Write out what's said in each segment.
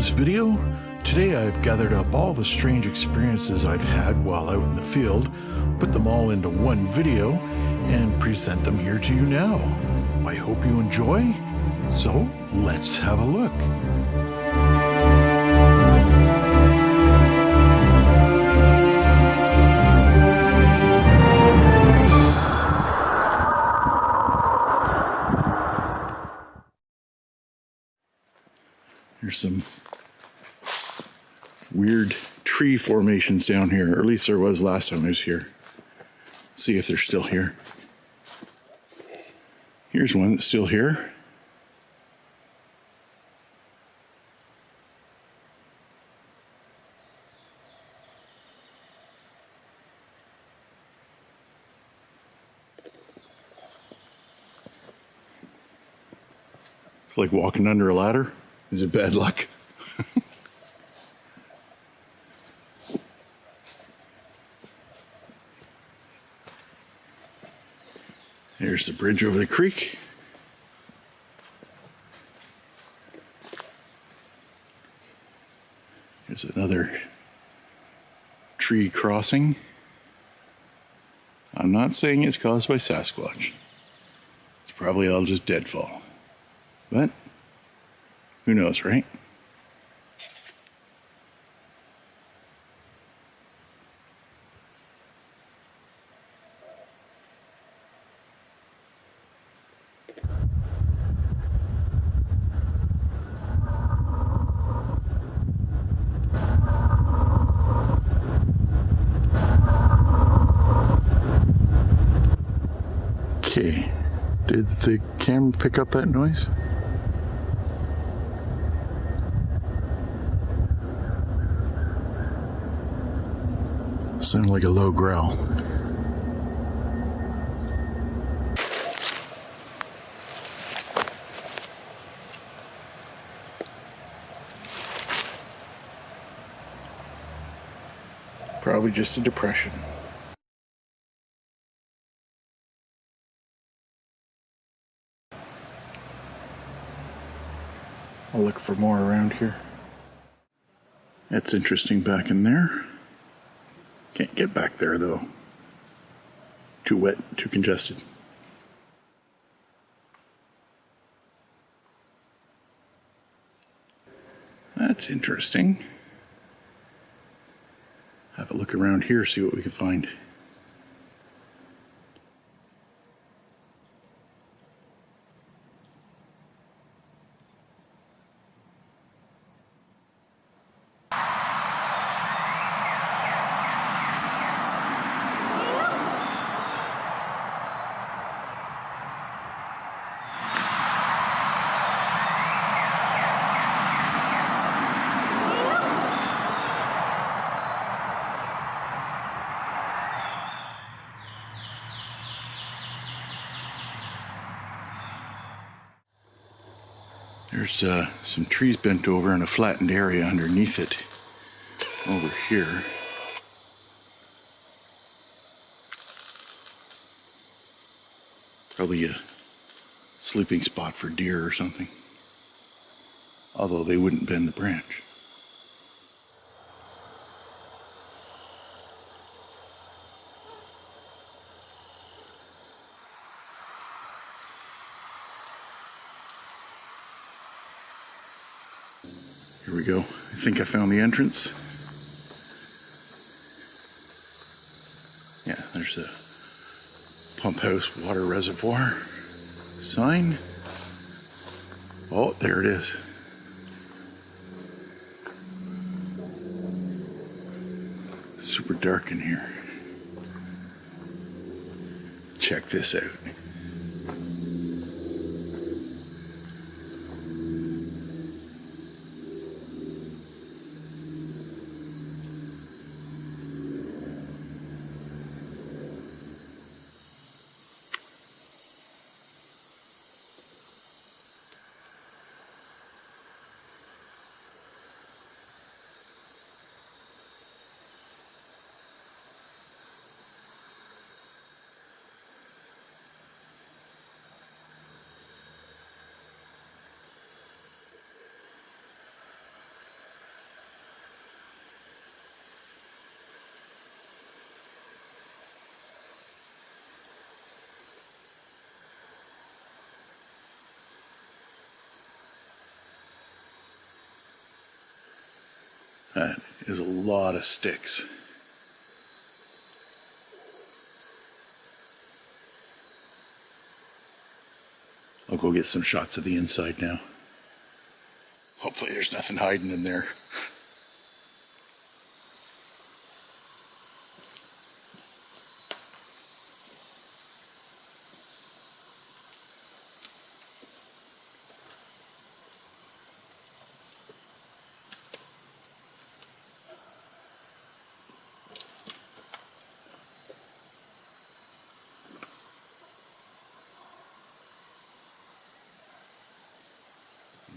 this video. Today I've gathered up all the strange experiences I've had while out in the field, put them all into one video, and present them here to you now. I hope you enjoy, so let's have a look. There's some weird tree formations down here, or at least there was last time I was here. See if they're still here. Here's one that's still here. It's like walking under a ladder. Is it bad luck? There's the bridge over the creek. There's another tree crossing. I'm not saying it's caused by Sasquatch. It's probably all just deadfall. But who knows, right? Okay, did the camera pick up that noise? Sounded like a low growl. Probably just a depression. I'll look for more around here. That's interesting back in there. Can't get back there though. Too wet, too congested. That's interesting. Have a look around here, see what we can find. There's some trees bent over and a flattened area underneath it over here. Probably a sleeping spot for deer or something. Although they wouldn't bend the branch. Here we go. I think I found the entrance. Yeah, there's the pump house water reservoir sign. Oh, there it is. Super dark in here. Check this out. That is a lot of sticks. I'll go get some shots of the inside now. Hopefully there's nothing hiding in there.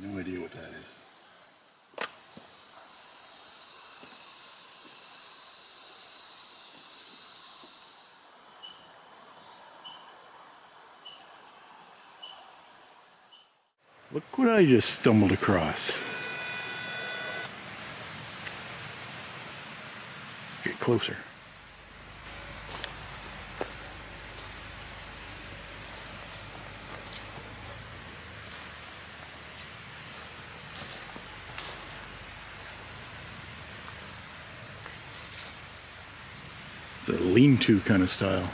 No idea what that is. Look what I just stumbled across. Get closer. It's a lean-to kind of style.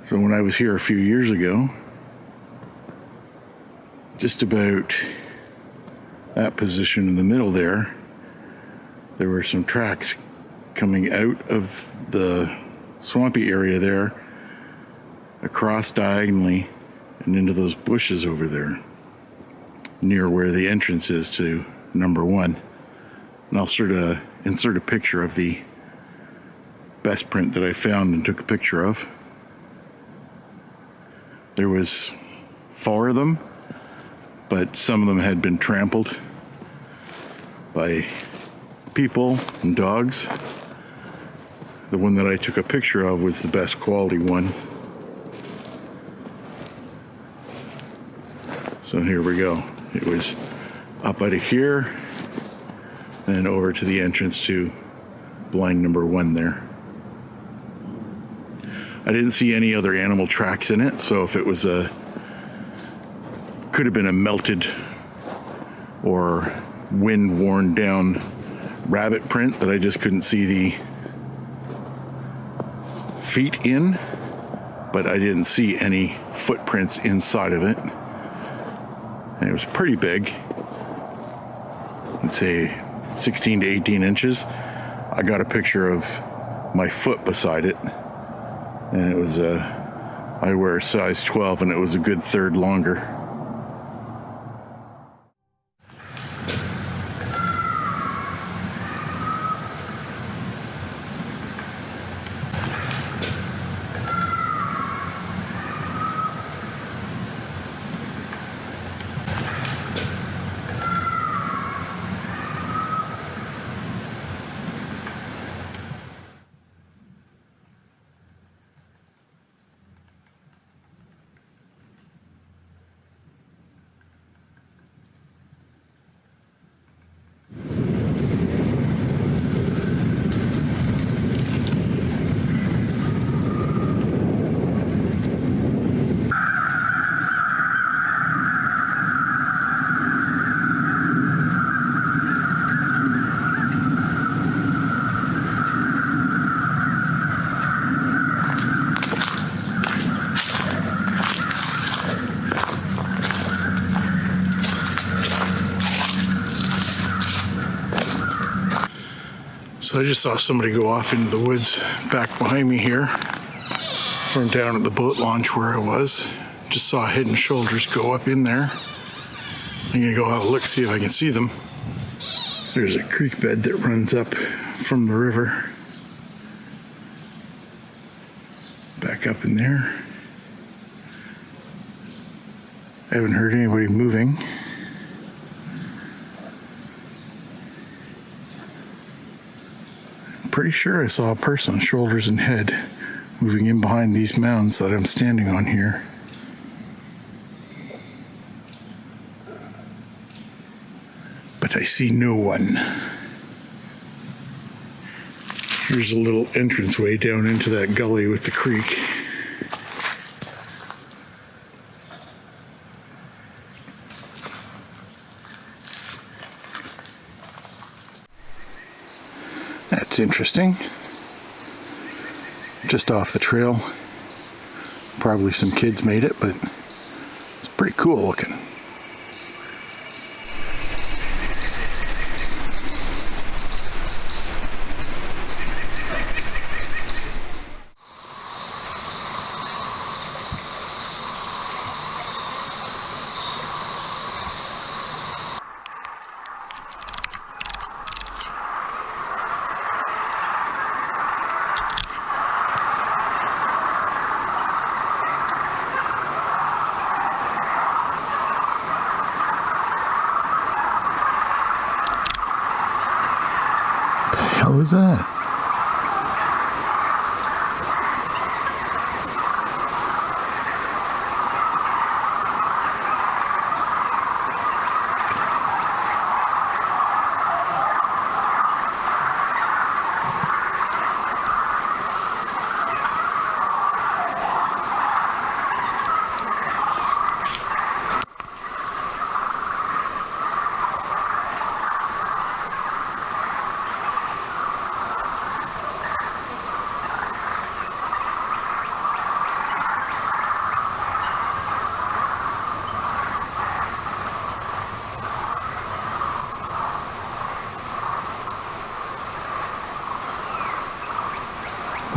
So when I was here a few years ago, just about that position in the middle there were some tracks coming out of the swampy area there, across diagonally and into those bushes over there, near where the entrance is to number 1. And I'll sort of insert a picture of the best print that I found and took a picture of. There was 4 of them, but some of them had been trampled by people and dogs. The one that I took a picture of was the best quality one. So here we go. It was up out of here, then over to the entrance to blind number 1 there. I didn't see any other animal tracks in it, so if it was could have been a melted or wind worn down rabbit print that I just couldn't see the feet in, but I didn't see any footprints inside of it. And it was pretty big. I'd say 16 to 18 inches. I got a picture of my foot beside it. And it was I wear a size 12 and it was a good third longer. So I just saw somebody go off into the woods back behind me here from down at the boat launch where I was. Just saw Head and Shoulders go up in there. I'm gonna go have a look, see if I can see them. There's a creek bed that runs up from the river. Back up in there. I haven't heard anybody moving. pretty sure I saw a person, shoulders and head, moving in behind these mounds that I'm standing on here. But I see no one. Here's a little entranceway down into that gully with the creek. That's interesting. Just off the trail. Probably some kids made it, but it's pretty cool looking. What was that?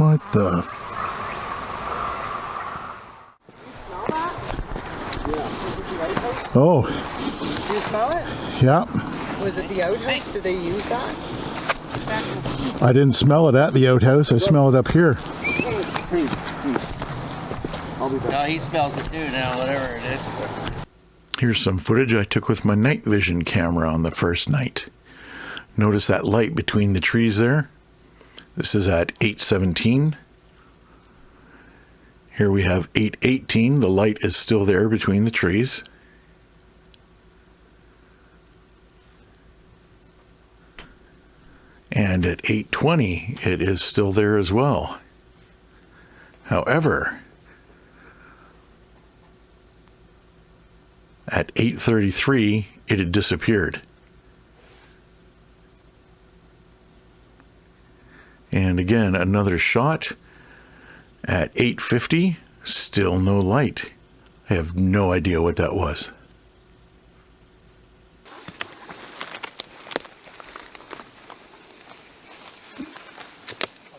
What the? Oh. Do you smell it? Yeah. Was it the outhouse? Did they use that? I didn't smell it at the outhouse. I smell it up here. No, he smells it too now, whatever it is. Here's some footage I took with my night vision camera on the first night. Notice that light between the trees there? This is at 8:17. Here we have 8:18. The light is still there between the trees. And at 8:20, it is still there as well. However, at 8:33, it had disappeared. And again, another shot at 8:50, still no light. I have no idea what that was.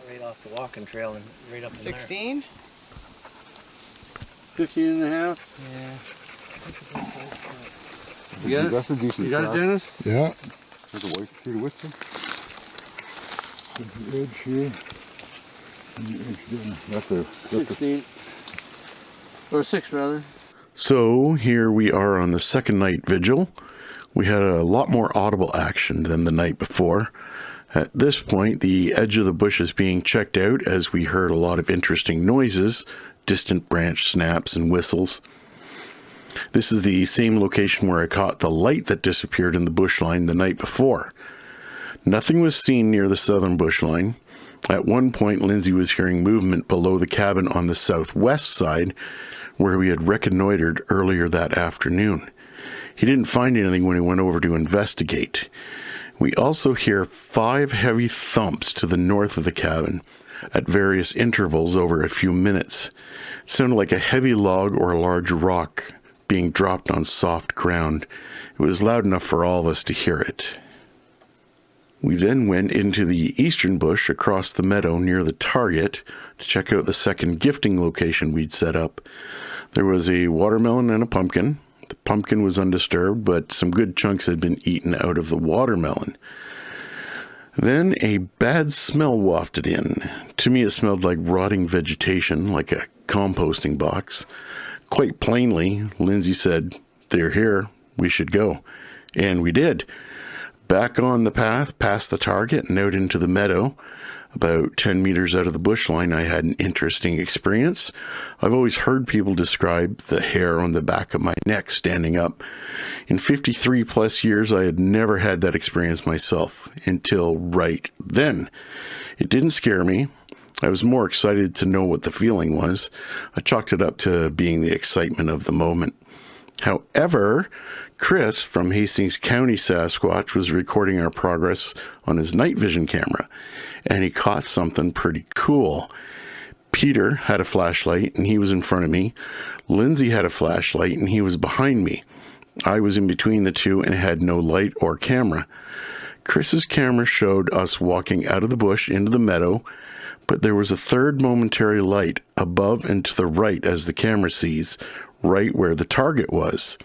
Right off the walking trail and right up in 16? there. 15 and a half? Yeah. You got it? That's a decent You got shot. it, Dennis? Yeah. There's a white, see the whisker? The edge here. And the edge there. That's a 16. Or 6 rather. So here we are on the second night vigil. We had a lot more audible action than the night before. At this point, the edge of the bush is being checked out as we heard a lot of interesting noises, distant branch snaps and whistles. This is the same location where I caught the light that disappeared in the bush line the night before. Nothing was seen near the southern bush line. At one point, Lindsay was hearing movement below the cabin on the southwest side, where we had reconnoitered earlier that afternoon. He didn't find anything when he went over to investigate. We also hear 5 heavy thumps to the north of the cabin at various intervals over a few minutes. It sounded like a heavy log or a large rock being dropped on soft ground. It was loud enough for all of us to hear it. We then went into the eastern bush across the meadow near the target to check out the second gifting location we'd set up. There was a watermelon and a pumpkin. The pumpkin was undisturbed, but some good chunks had been eaten out of the watermelon. Then a bad smell wafted in. To me, it smelled like rotting vegetation, like a composting box. Quite plainly, Lindsay said, "They're here, we should go." And we did. Back on the path, past the target and out into the meadow, about 10 meters out of the bush line, I had an interesting experience. I've always heard people describe the hair on the back of my neck standing up. In 53 plus years, I had never had that experience myself until right then. It didn't scare me. I was more excited to know what the feeling was. I chalked it up to being the excitement of the moment. However, Chris from Hastings County Sasquatch was recording our progress on his night vision camera, and he caught something pretty cool. Peter had a flashlight, and he was in front of me. Lindsay had a flashlight, and he was behind me. I was in between the two and had no light or camera. Chris's camera showed us walking out of the bush into the meadow, but there was a third momentary light above and to the right as the camera sees, right where the target was.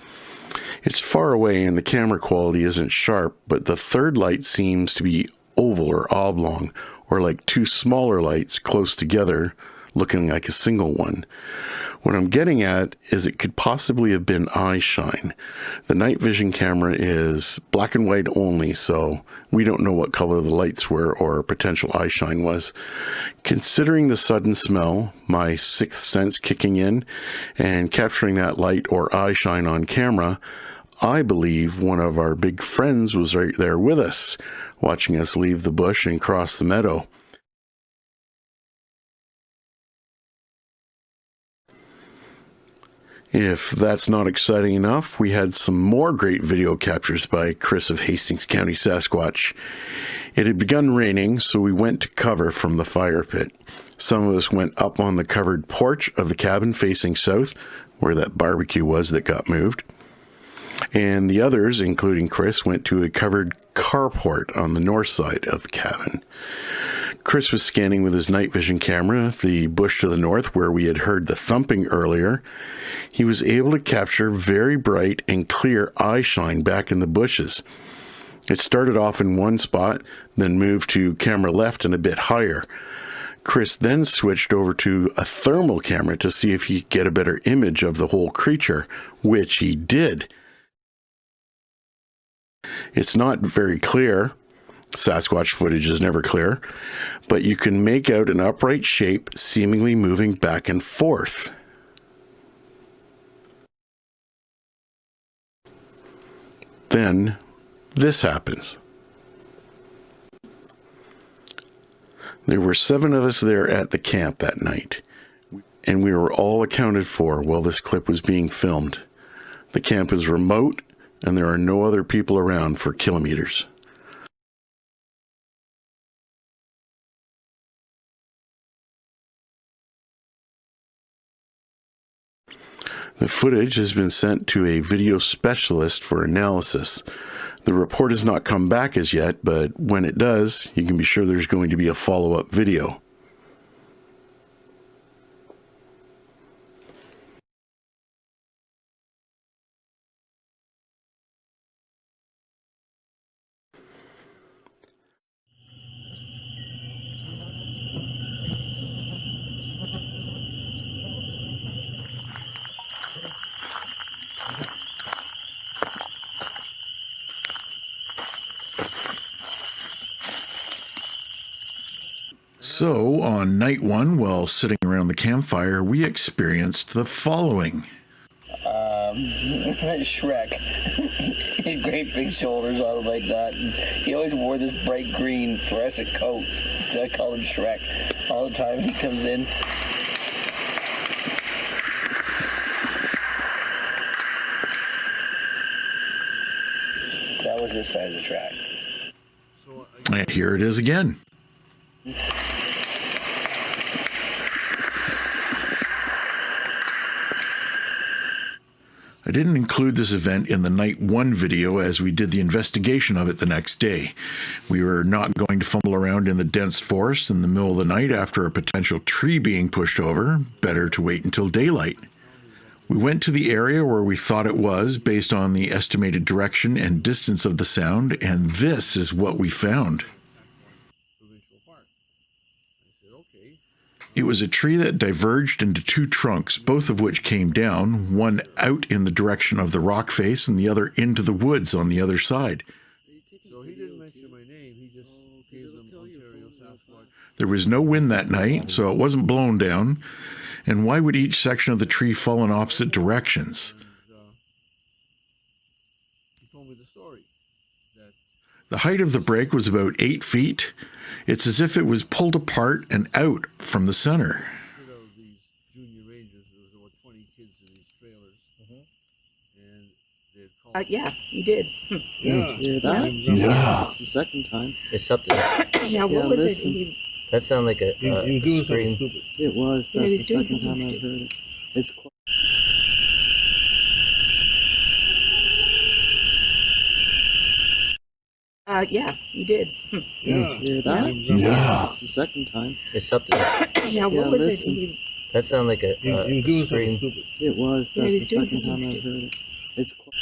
It's far away and the camera quality isn't sharp, but the third light seems to be oval or oblong, or like two smaller lights close together, looking like a single one. What I'm getting at is it could possibly have been eye shine. The night vision camera is black and white only, so we don't know what color the lights were or potential eye shine was. Considering the sudden smell, my sixth sense kicking in, and capturing that light or eye shine on camera, I believe one of our big friends was right there with us, watching us leave the bush and cross the meadow. If that's not exciting enough, we had some more great video captures by Chris of Hastings County Sasquatch. It had begun raining, so we went to cover from the fire pit. Some of us went up on the covered porch of the cabin facing south, where that barbecue was that got moved. And the others, including Chris, went to a covered carport on the north side of the cabin. Chris was scanning with his night vision camera the bush to the north where we had heard the thumping earlier. He was able to capture very bright and clear eye shine back in the bushes. It started off in one spot, then moved to camera left and a bit higher. Chris then switched over to a thermal camera to see if he could get a better image of the whole creature, which he did. It's not very clear. Sasquatch footage is never clear, but you can make out an upright shape seemingly moving back and forth. Then this happens. There were 7 of us there at the camp that night, and we were all accounted for while this clip was being filmed. The camp is remote, and there are no other people around for kilometers. The footage has been sent to a video specialist for analysis. The report has not come back as yet, but when it does, you can be sure there's going to be a follow-up video. So, on night 1, while sitting around the campfire, we experienced the following. Shrek. He had great big shoulders on him like that. And he always wore this bright green fluorescent coat. So I called him Shrek. All the time he comes in. That was this side of the track. And here it is again. I didn't include this event in the night 1 video as we did the investigation of it the next day. We were not going to fumble around in the dense forest in the middle of the night after a potential tree being pushed over. Better to wait until daylight. We went to the area where we thought it was based on the estimated direction and distance of the sound, and this is what we found. It was a tree that diverged into 2 trunks, both of which came down, one out in the direction of the rock face and the other into the woods on the other side. So he did Ontario Sasquatch. There was no wind that night, so it wasn't blown down. And why would each section of the tree fall in opposite directions? He told me the story that The height of the break was about 8 feet. It's as if it was pulled apart and out from the center. instead of these junior rangers, there was about 20 kids in these trailers, and they'd call. Yeah, you did. Yeah. Hear that? Yeah. It's the second time. It's something. Yeah, what Yeah, was listen. it? That sounded like a You doing something scream. stupid. It was. Yeah, That's he's the doing second time something I've heard it. It's quite. Yeah, you did. Yeah. Hear that? Yeah. It's the second time. It's something. Yeah, what Yeah, was listen. it? That sounded like a You doing something scream. stupid. It was. Yeah, That's he's the doing second time something I've heard it. It's quite.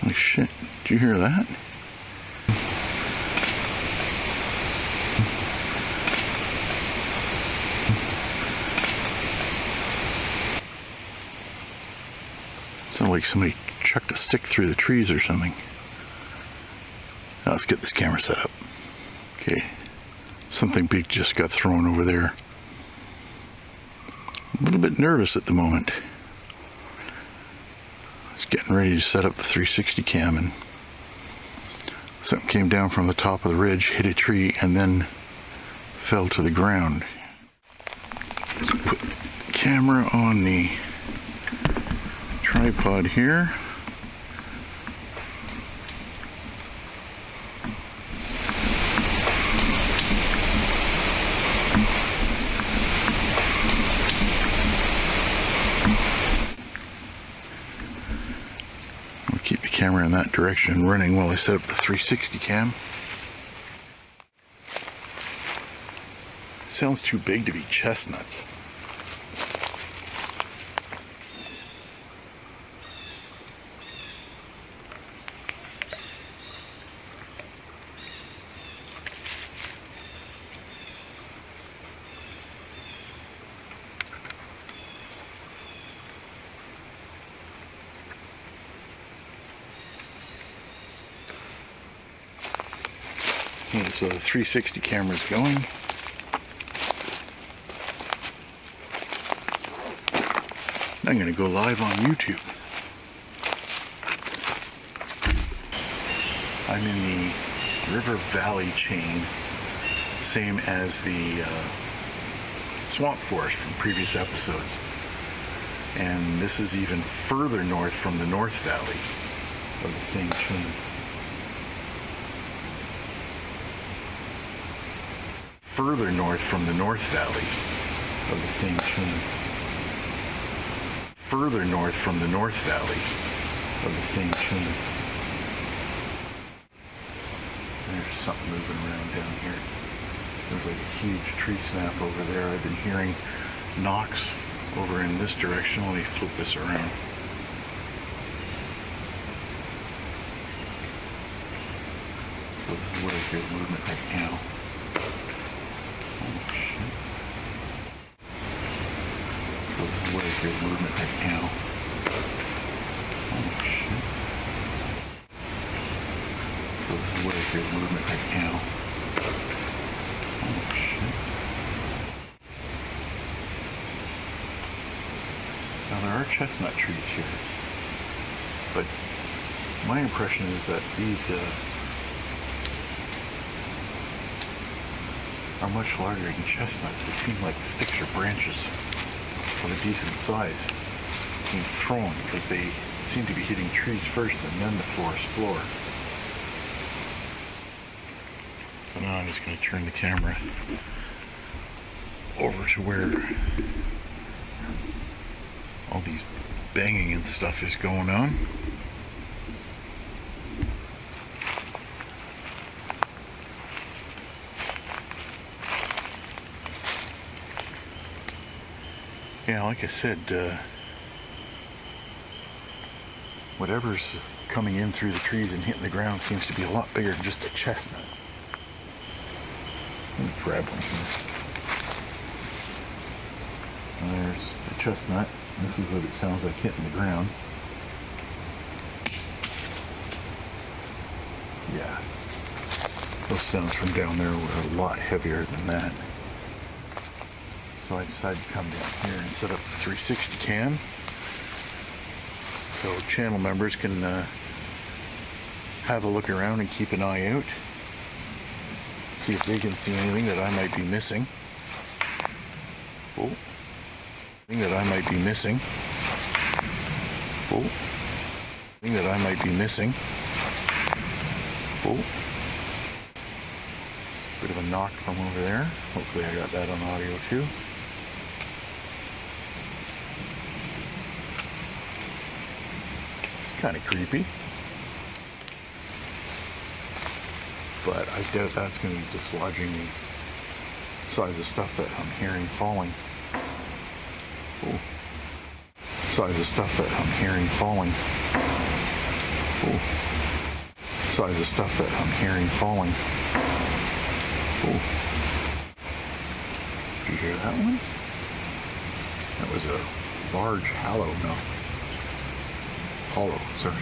Holy shit, did you hear that? Sounded like somebody chucked a stick through the trees or something. Now let's get this camera set up. Okay, something big just got thrown over there. A little bit nervous at the moment. I was getting ready to set up the 360 cam and something came down from the top of the ridge, hit a tree, and then fell to the ground. Let's put the camera on the tripod here. I'll keep the camera in that direction running while I set up the 360 cam. Sounds too big to be chestnuts. Okay, so the 360 camera's going. I'm going to go live on YouTube. I'm in the river valley chain, same as the swamp forest from previous episodes. And this is even further north from the North Valley of the same chain. Further north from the North Valley of the same chain. Further north from the North Valley of the same chain. There's something moving around down here. There's like a huge tree snap over there. I've been hearing knocks over in this direction. Let me flip this around. So this is where I hear movement right now. Oh shit. So this is where I hear movement right now. Oh shit. So this is where I hear movement right now. Oh shit. Now there are chestnut trees here, but my impression is that these are much larger than chestnuts. They seem like sticks or branches of a decent size being thrown because they seem to be hitting trees first and then the forest floor. So now I'm just going to turn the camera over to where all these banging and stuff is going on. Yeah, like I said, whatever's coming in through the trees and hitting the ground seems to be a lot bigger than just a chestnut. Let me grab one here. There's a chestnut. This is what it sounds like hitting the ground. Yeah. Those sounds from down there were a lot heavier than that. So I decided to come down here and set up the 360 cam so channel members can have a look around and keep an eye out. See if they can see anything that I might be missing. Oh. Thing that I might be missing. Oh. Thing that I might be missing. Oh. Bit of a knock from over there. Hopefully I got that on audio too. It's kind of creepy. But I doubt that's going to be dislodging the size of stuff that I'm hearing falling. Oh. Size of stuff that I'm hearing falling. Oh. Size of stuff that I'm hearing falling. Oh. Did you hear that one? That was a large hollow, sorry.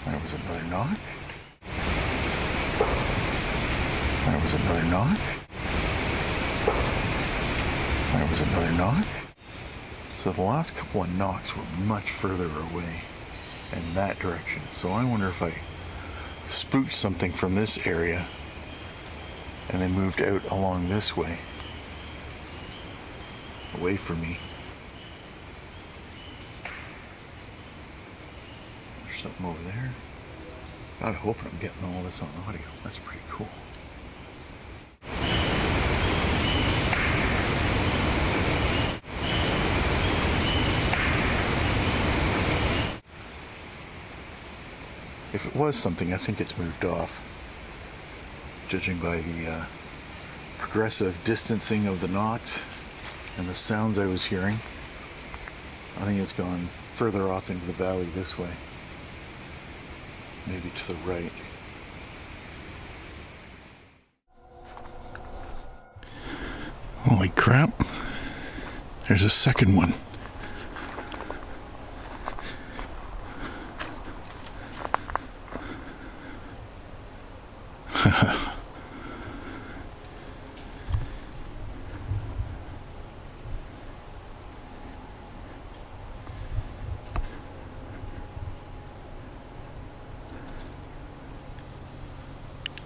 There was another knock. There was another knock. There was another knock. So the last couple of knocks were much further away in that direction. So I wonder if I spooked something from this area and then moved out along this way, away from me. There's something over there. God, I hope I'm getting all this on audio. That's pretty cool. If it was something, I think it's moved off. Judging by the progressive distancing of the knocks and the sounds I was hearing, I think it's gone further off into the valley this way. Maybe to the right. Holy crap. There's a second one.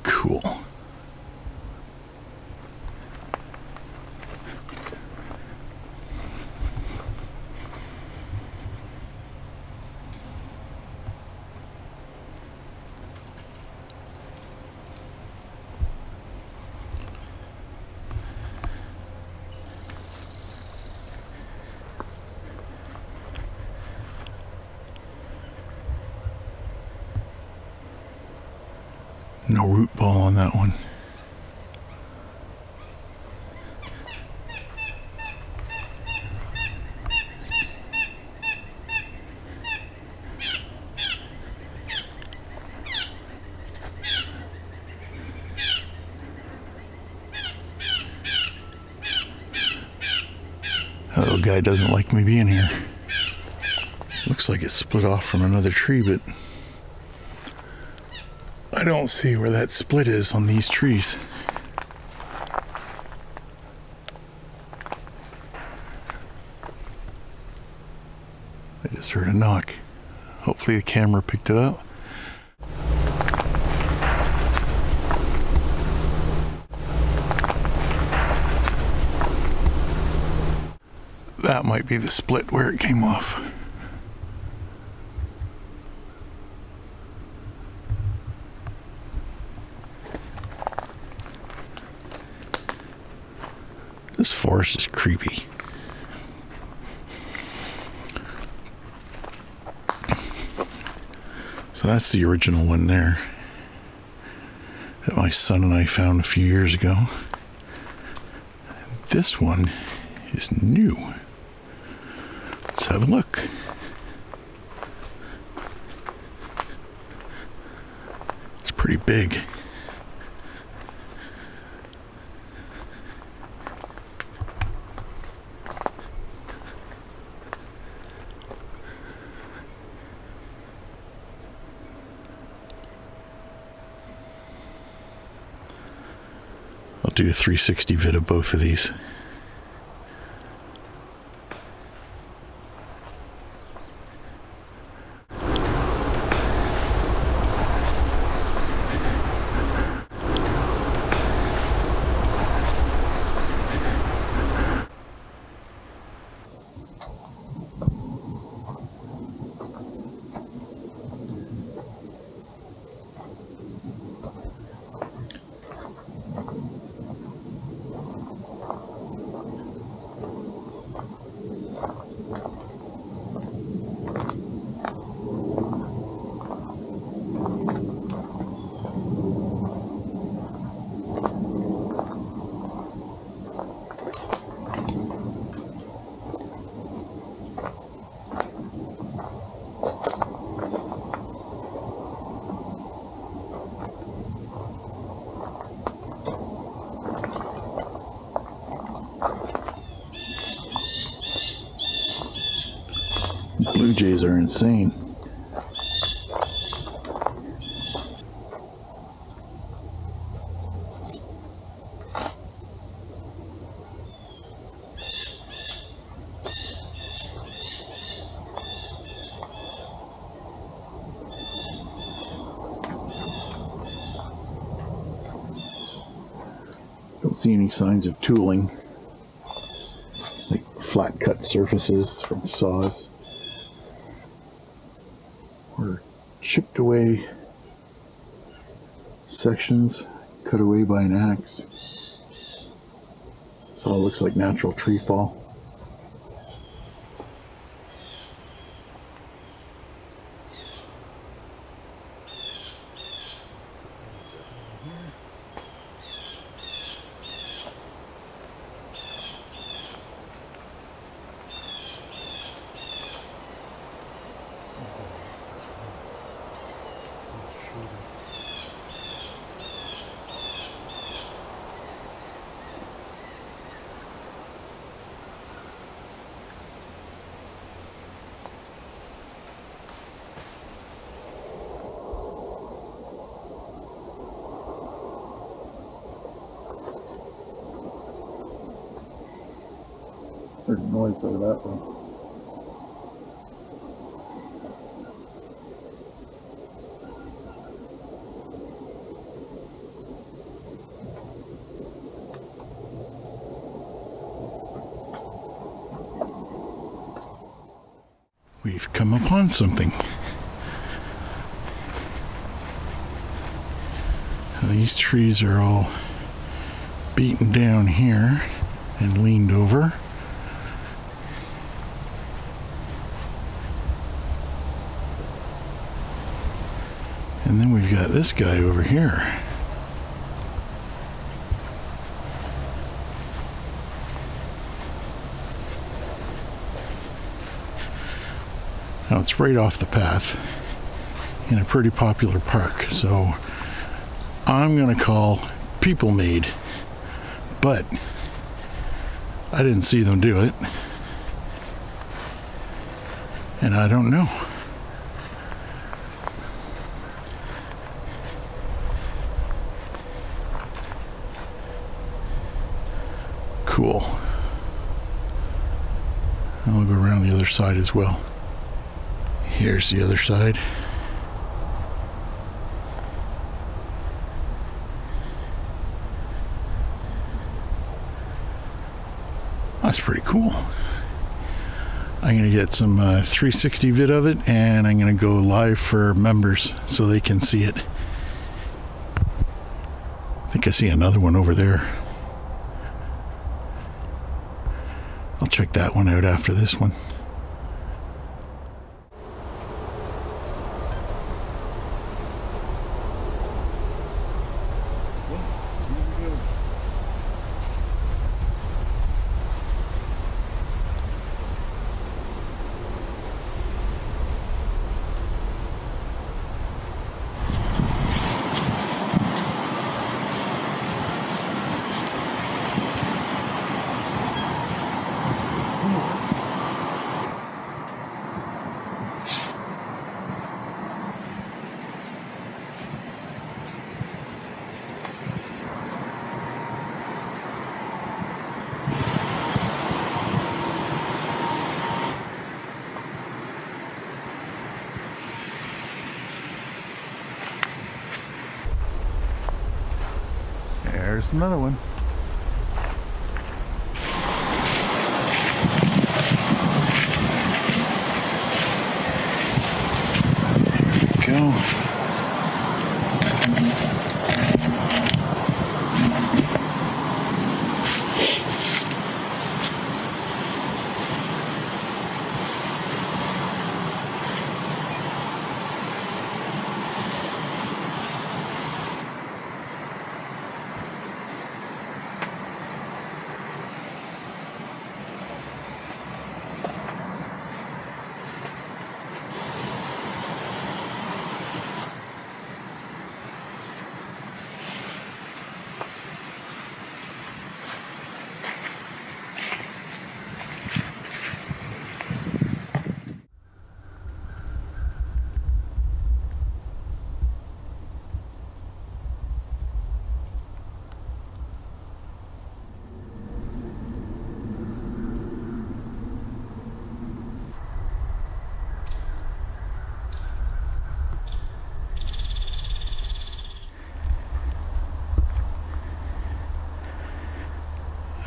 Cool. No root ball on that one. That little guy doesn't like me being here. Looks like it's split off from another tree, but I don't see where that split is on these trees. I just heard a knock. Hopefully the camera picked it up. That might be the split where it came off. This forest is creepy. So that's the original one there. that my son and I found a few years ago. This one is new. Let's have a look. It's pretty big. I'll do a 360 vid of both of these. Blue jays are insane. Don't see any signs of tooling, like flat cut surfaces from saws, or chipped away sections cut away by an axe. This all looks like natural tree fall. Heard noise over that one. We've come upon something. Now, these trees are all beaten down here and leaned over. And then we've got this guy over here. Now it's right off the path in a pretty popular park, so I'm gonna call people made, but I didn't see them do it, and I don't know. Cool. I'll go around the other side as well. Here's the other side. That's pretty cool. I'm going to get some 360 vid of it, and I'm going to go live for members so they can see it. I think I see another one over there. I'll check that one out after this one. There's another one. There we go.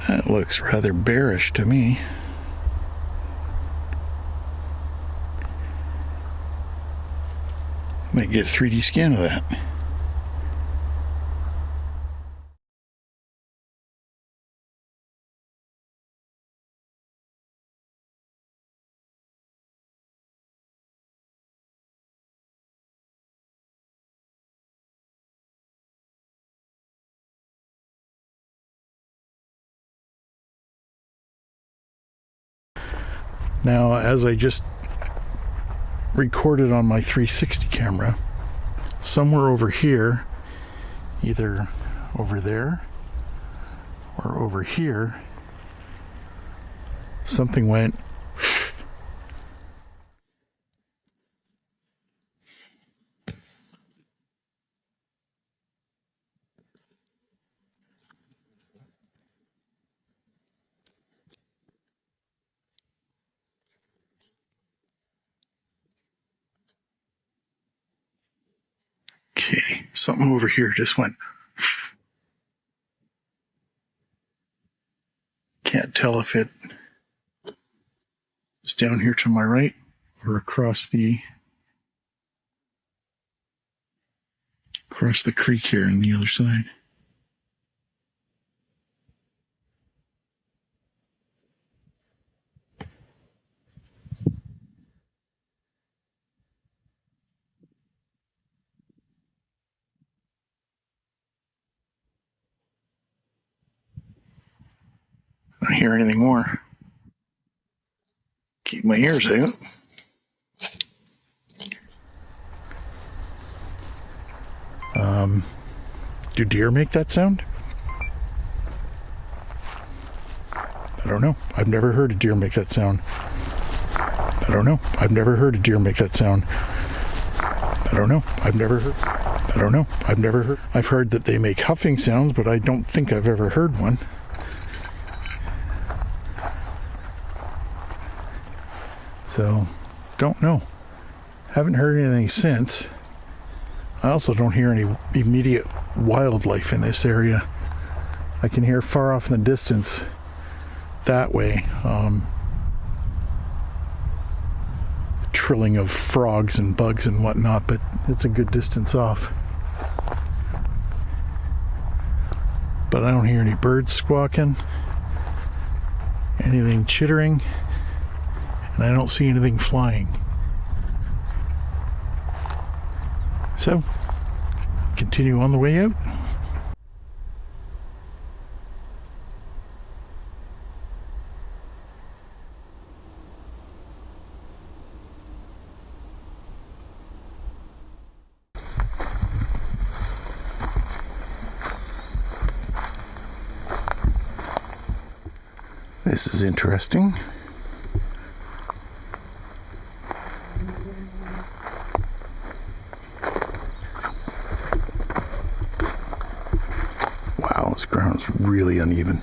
That looks rather bearish to me. Might get a 3D scan of that. Now, as I just recorded on my 360 camera, somewhere over here, either over there or over here, something went. Okay, something over here just went. Can't tell if it is down here to my right or across the creek here on the other side. I don't hear anything more. Keep my ears out. Do deer make that sound? I don't know. I've never heard a deer make that sound. I don't know. I've never heard a deer make that sound. I don't know. I've never heard. I don't know. I've never heard. I've heard that they make huffing sounds, but I don't think I've ever heard one. So, don't know. Haven't heard anything since. I also don't hear any immediate wildlife in this area. I can hear far off in the distance that way. Trilling of frogs and bugs and whatnot, but it's a good distance off. But I don't hear any birds squawking, anything chittering, and I don't see anything flying. So, continue on the way out. This is interesting. Wow, this ground's really uneven.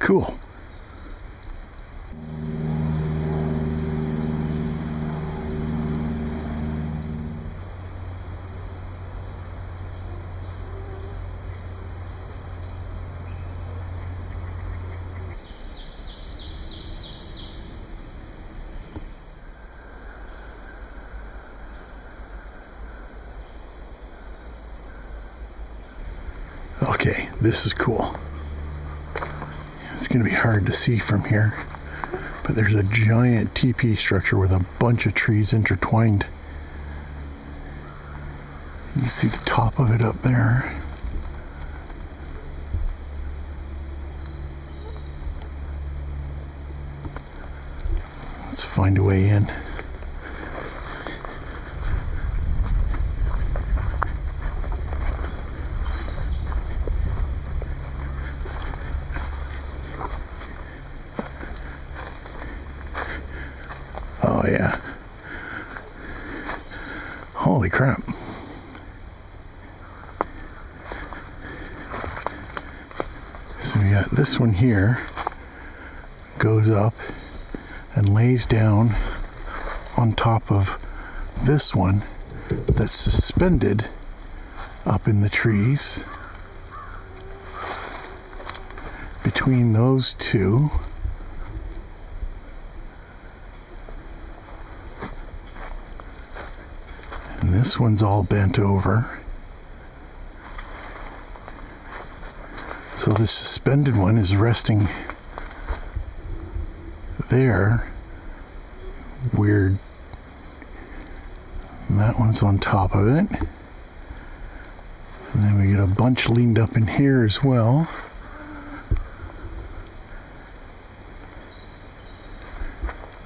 Cool. Okay, this is cool. It's going to be hard to see from here, but there's a giant teepee structure with a bunch of trees intertwined. You can see the top of it up there. Let's find a way in. Oh yeah. Holy crap. So we got this one here, goes up and lays down on top of this one that's suspended up in the trees. Between those two, and this one's all bent over. So the suspended one is resting there. Weird. And that one's on top of it. And then we get a bunch leaned up in here as well.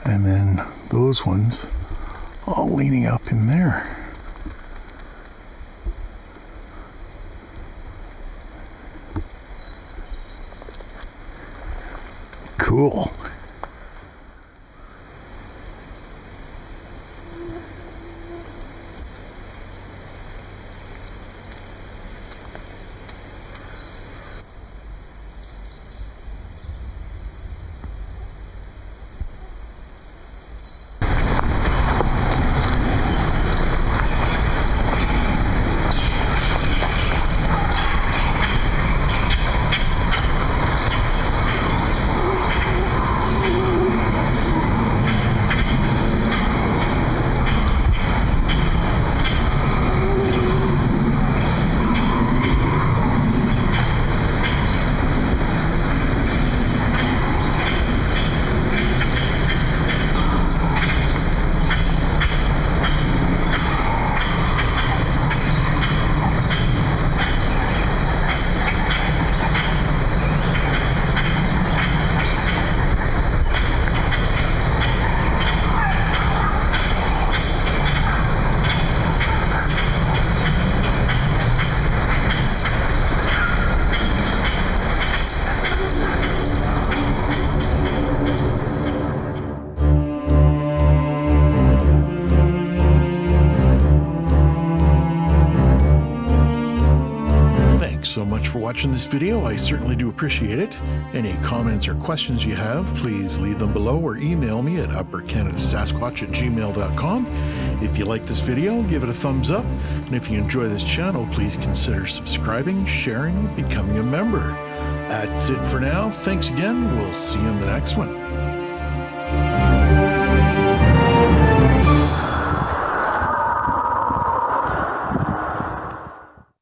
And then those ones all leaning up in there. Cool. So much for watching this video. I certainly do appreciate it. Any comments or questions you have, please leave them below or email me at uppercanadasasquatch@gmail.com. If you like this video, give it a thumbs up. And if you enjoy this channel, please consider subscribing, sharing, becoming a member. That's it for now. Thanks again. We'll see you in the next one.